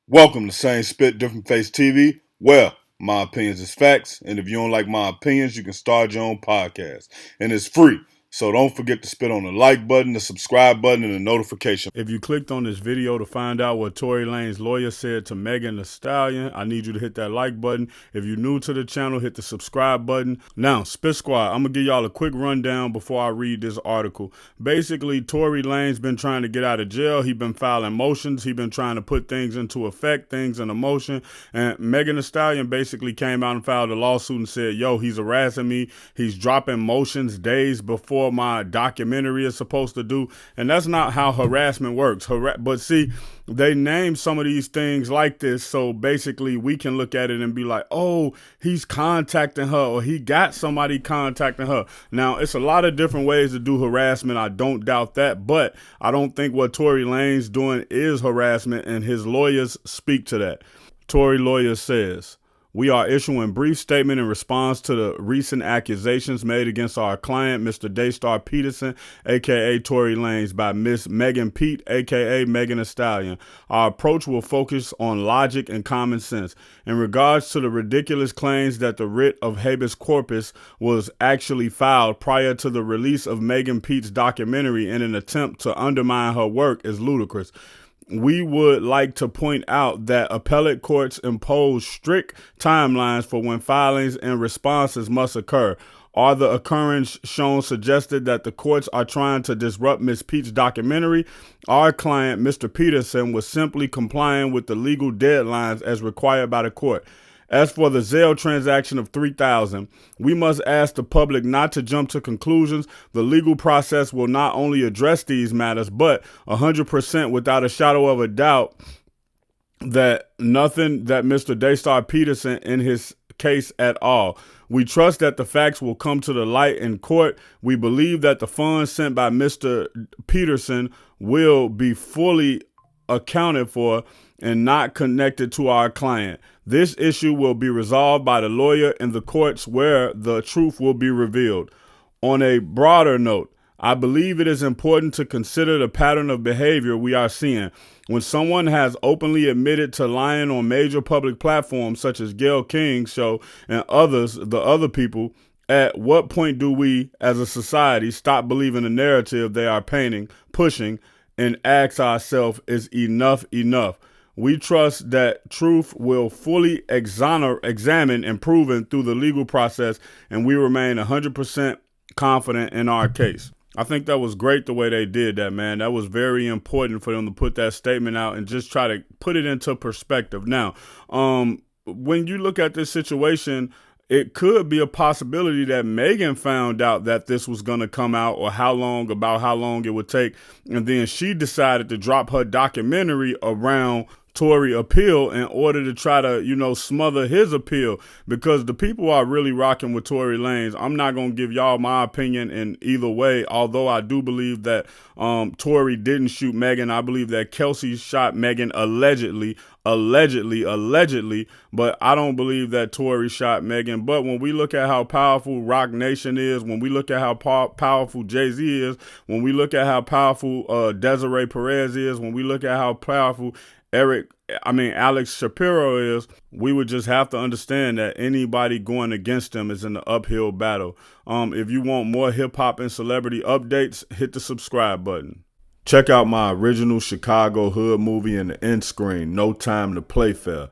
Welcome to Same Spit, Different Face TV. Well, my opinions is facts, and if you don't like my opinions, you can start your own podcast. And it's free. So don't forget to spit on the like button, the subscribe button, and the notification. If you clicked on this video to find out what Tory Lanez lawyer said to Megan Thee Stallion, I need you to hit that like button. If you're new to the channel, hit the subscribe button. Now, Spit Squad, I'm going to give y'all a quick rundown before I read this article. Basically, Tory Lanez been trying to get out of jail. He been filing motions. He been trying to put things into effect, things in motion. And Megan Thee Stallion basically came out and filed a lawsuit and said, yo, he's harassing me. He's dropping motions days before my documentary is supposed to do. And that's not how harassment works. But see, they name some of these things like this, so basically we can look at it and be like, oh, he's contacting her, or he got somebody contacting her. Now, it's a lot of different ways to do harassment. I don't doubt that, but I don't think what Tory Lanez doing is harassment, and his lawyers speak to that. Tory lawyer says, we are issuing brief statement in response to the recent accusations made against our client, Mr. Daystar Peterson, aka Tory Lanez, by Miss Megan Pete, aka Megan Thee Stallion. Our approach will focus on logic and common sense. In regards to the ridiculous claims that the writ of habeas corpus was actually filed prior to the release of Megan Pete's documentary in an attempt to undermine her work is ludicrous. We would like to point out that appellate courts impose strict timelines for when filings and responses must occur. Are the occurrence shown suggested that the courts are trying to disrupt Ms. Pete's documentary? Our client, Mr. Peterson, was simply complying with the legal deadlines as required by the court. As for the Zelle transaction of $3,000, we must ask the public not to jump to conclusions. The legal process will not only address these matters, but 100% without a shadow of a doubt that nothing that Mr. Daystar Peterson in his case at all. We trust that the facts will come to the light in court. We believe that the funds sent by Mr. Peterson will be fully accounted for and not connected to our client. This issue will be resolved by the lawyer in the courts where the truth will be revealed. On a broader note, I believe it is important to consider the pattern of behavior we are seeing. When someone has openly admitted to lying on major public platforms such as Gayle King's show and the other people, at what point do we as a society stop believing the narrative they are painting, pushing, and ask ourselves, is enough enough? We trust that truth will fully examine and proven through the legal process, and we remain 100% confident in our case. I think that was great the way they did that, man. That was very important for them to put that statement out and just try to put it into perspective. Now, when you look at this situation, it could be a possibility that Megan found out that this was going to come out, or how long it would take. And then she decided to drop her documentary around Tory appeal in order to try to, smother his appeal, because the people are really rocking with Tory Lanez. I'm not going to give y'all my opinion in either way, although I do believe that Tory didn't shoot Megan. I believe that Kelsey shot Megan allegedly, but I don't believe that Tory shot Megan. But when we look at how powerful Rock Nation is, when we look at how powerful Jay-Z is, when we look at how powerful Desiree Perez is, when we look at how powerful Alex Shapiro is, we would just have to understand that anybody going against them is in an uphill battle. If you want more hip hop and celebrity updates, hit the subscribe button. Check out my original Chicago hood movie in the end screen, No Time to Play Fair.